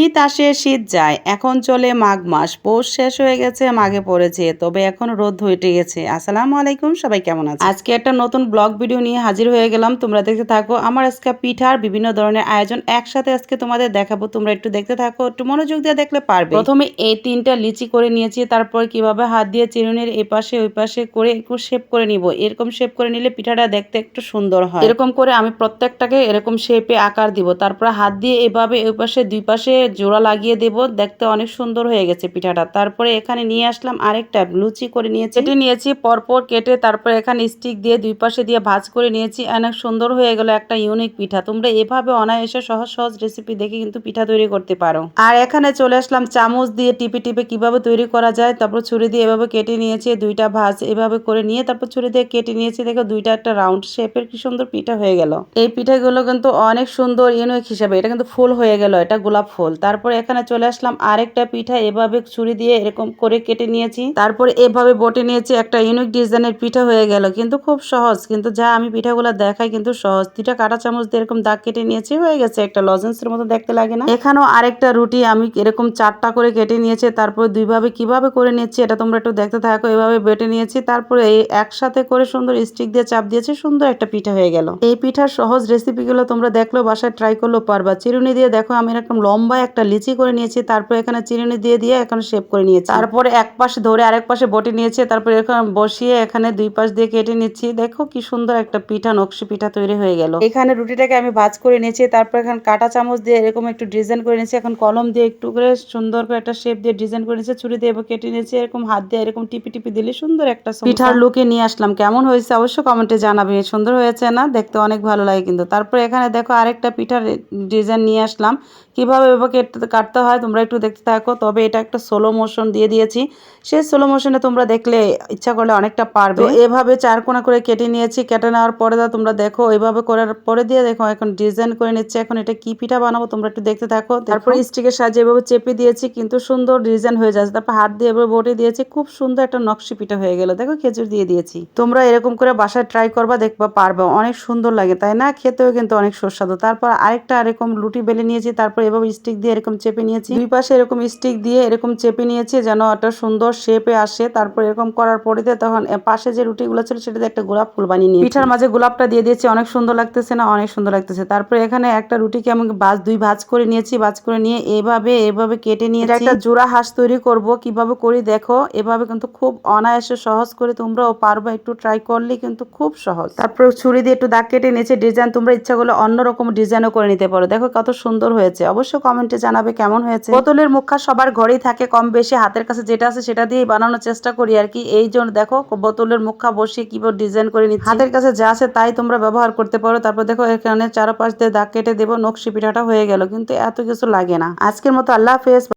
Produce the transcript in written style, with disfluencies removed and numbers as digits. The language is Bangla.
শীত আসে শীত যায়, এখন চলে মাঘ মাস। পৌষ শেষ হয়ে গেছে, মাঘে পড়েছে, তবে এখন রোদ উঠে গেছে। আসসালামু আলাইকুম, সবাই কেমন আছে? আজকে একটা নতুন ব্লগ ভিডিও নিয়ে হাজির হয়ে গেলাম। তোমরা দেখতে থাকো। আমার আজকে পিঠার বিভিন্ন ধরনের আয়োজন একসাথে আজকে তোমাদের দেখাবো। তোমরা একটু দেখতে থাকো, একটু মনোযোগ দিয়ে দেখলে পারবে। প্রথমে এই 3টা লিচি করে নিয়েছি, তারপর কিভাবে হাত দিয়ে চিরুনির এই পাশে ওই পাশে করে একটু শেপ করে নিব। এরকম শেপ করে নিলে পিঠাটা দেখতে একটু সুন্দর হয়। এরকম করে আমি প্রত্যেকটাকে এরকম শেপে আকার দিব। তারপর হাত দিয়ে এভাবে ওই পাশে দুই পাশে জোড়া লাগিয়ে দেব। দেখতে অনেক সুন্দর হয়ে গেছে পিঠাটা। তারপরে এখানে নিয়ে আসলাম আরেকটা লুচি করে নিয়েছি, কেটে নিয়েছি পরপর কেটে, তারপরে এখানে স্টিক দিয়ে দুই পাশে দিয়ে ভাঁজ করে নিয়েছি। অনেক সুন্দর হয়ে গেল একটা ইউনিক পিঠা। তোমরা এভাবে অনায়াসে সহজ সহজ রেসিপি দেখে কিন্তু পিঠা তৈরি করতে পারো। আর এখানে চলে আসলাম চামচ দিয়ে টিপে টিপে কিভাবে তৈরি করা যায়। তারপর ছুরি দিয়ে এভাবে কেটে নিয়েছি, দুইটা ভাঁজ এভাবে করে নিয়ে তারপর ছুরি দিয়ে কেটে নিয়েছি। দেখো দুইটা একটা রাউন্ড শেপের কি সুন্দর পিঠা হয়ে গেল। এই পিঠাগুলো কিন্তু অনেক সুন্দর ইউনিক হিসাবে, এটা কিন্তু ফুল হয়ে গেল, এটা গোলাপ ফুল। তারপর এখানে চলে আসলাম আরেকটা পিঠা, এভাবে ছুরি দিয়ে এরকম করে কেটে নিয়েছি, তারপরে এভাবে বটে নিয়েছি, একটা ইউনিক ডিজাইনের পিঠা হয়ে গেল। কিন্তু খুব সহজ, কিন্তু যা আমি পিঠাগুলো দেখাই কিন্তু সহজ। দুইটা কাঁটা চামচ দিয়ে এরকম দাগ কেটে নিয়েছি, হয়ে গেছে, একটা লজেন্সের মতো দেখতে লাগে না? এখানেও আরেকটা রুটি আমি এরকম 4টা করে কেটে নিয়েছি, তারপর দুইভাবে কিভাবে করে নিয়েছি এটা তোমরা একটু দেখতে থাকো। এভাবে বেটে নিয়েছি, তারপরে এই একসাথে করে সুন্দর স্টিক দিয়ে চাপ দিয়েছি, সুন্দর একটা পিঠা হয়ে গেল। এই পিঠার সহজ রেসিপিগুলো তোমরা দেখলেও বাসায় ট্রাই করলেও পারবা। চিরুনি দিয়ে দেখো আমি এরকম লম্বা একটা লিচি করে নিয়েছি, তারপর এখানে চিরুনি দিয়ে দিয়ে এখন শেপ করে নিয়েছি। তারপরে এক পাশে ধরে আরেক পাশে বটে নিয়েছি, তারপরে এখানে বসিয়ে এখানে দুই পাশ দিয়ে কেটে নিচ্ছি। দেখো কি সুন্দর একটা পিঠা, নকশি পিঠা তৈরি হয়ে গেল। এখানে রুটিটাকে আমি ভাঁজ করে নিয়েছি, তারপর এখানে কাঁটা চামচ দিয়ে এরকম একটু ডিজাইন করে নিয়েছি। এখন কলম দিয়ে একটু করে সুন্দর করে একটা শেপ দিয়ে ডিজাইন করে নিয়েছি, ছুরি দিয়ে কেটে নিয়েছি। এরকম হাত দিয়ে এরকম টিপি টিপি দিলে সুন্দর একটা পিঠার লুকে নিয়ে আসলাম। কেমন হয়েছে অবশ্যই কমেন্টে জানাবে। সুন্দর হয়েছে না? দেখতে অনেক ভালো লাগে কিন্তু। তারপর এখানে দেখো আরেকটা পিঠার ডিজাইন নিয়ে আসলাম, কিভাবে কাটতে হয় তোমরা একটু দেখতে থাকো। তবে এটা একটা স্লো মোশন দিয়ে দিয়েছি, সেই স্লো মোশনে তোমরা দেখলে ইচ্ছা করলে অনেকটা পারবে। এভাবে 4 কোণা করে কেটে নিয়েছি। কেটে নেওয়ার পরে তোমরা দেখো এইভাবে করার পরে দিয়ে দেখো এখন ডিজাইন করে নিচ্ছে। এখন এটা কি পিঠা বানাবো তোমরা একটু দেখতে থাকো। তারপর স্টিকের সাহায্যে এভাবে চেপে দিয়েছি, কিন্তু সুন্দর ডিজাইন হয়ে যাচ্ছে। তারপর হাত দিয়ে এভাবে বটে দিয়েছি, খুব সুন্দর একটা নকশি পিঠা হয়ে গেল। দেখো খেজুর দিয়ে দিয়েছি। তোমরা এরকম করে বাসায় ট্রাই করবা, দেখবা পারবা, অনেক সুন্দর লাগে তাই না? খেতেও কিন্তু অনেক সুস্বাদু। তারপর আরেকটা এরকম রুটি বেলে নিয়েছি, তারপর এভাবে স্টিক দিয়ে এরকম চেপে নিয়েছি, দুই পাশে এরকম স্টিক দিয়ে এরকম চেপে নিয়েছি যেন একটা সুন্দর শেপে আসে। তারপর এরকম করার পরে তখন পাশে যে রুটিগুলো ছিল সেটাতে একটা গোলাপ ফুল বানিয়ে নিয়েছি, পিঠার মাঝে গোলাপটা দিয়ে দিয়েছি। অনেক সুন্দর লাগতেছে না? অনেক সুন্দর লাগতেছে। তারপর এখানে একটা রুটিকে আমি দুই ভাঁজ করে নিয়েছি, ভাঁজ করে নিয়ে এভাবে কেটে নিয়ে একটা জোড়া হাঁস তৈরি করব। কিভাবে করি দেখো, এভাবে কিন্তু খুব অনায়াসে সহজ করে তোমরাও পারবা, একটু ট্রাই করলে কিন্তু খুব সহজ। তারপর ছুরি দিয়ে একটু দাগ কেটে নিয়েছে, ডিজাইন তোমরা ইচ্ছা করলে অন্যরকম ডিজাইনও করে নিতে পারো। দেখো কত সুন্দর হয়েছে, অবশ্যই কমেন্টে জানাবে কেমন হয়েছে। বোতলের মুখা সবার ঘরেই থাকে কম বেশি, হাতের কাছে যেটা আছে সেটা দিয়েই বানানোর চেষ্টা করি আর কি। এই জন্য দেখো বোতলের মুখা বসিয়ে কিভাবে ডিজাইন করে নিচ্ছি, হাতের কাছে যা আছে তাই তোমরা ব্যবহার করতে পারো। তারপর দেখো এখানে চারপাশ দিয়ে দাগ কেটে দেবো, নকশি পিঠাটা হয়ে গেল। কিন্তু এত কিছু লাগে না। আজকের মতো আল্লাহ হাফেজ।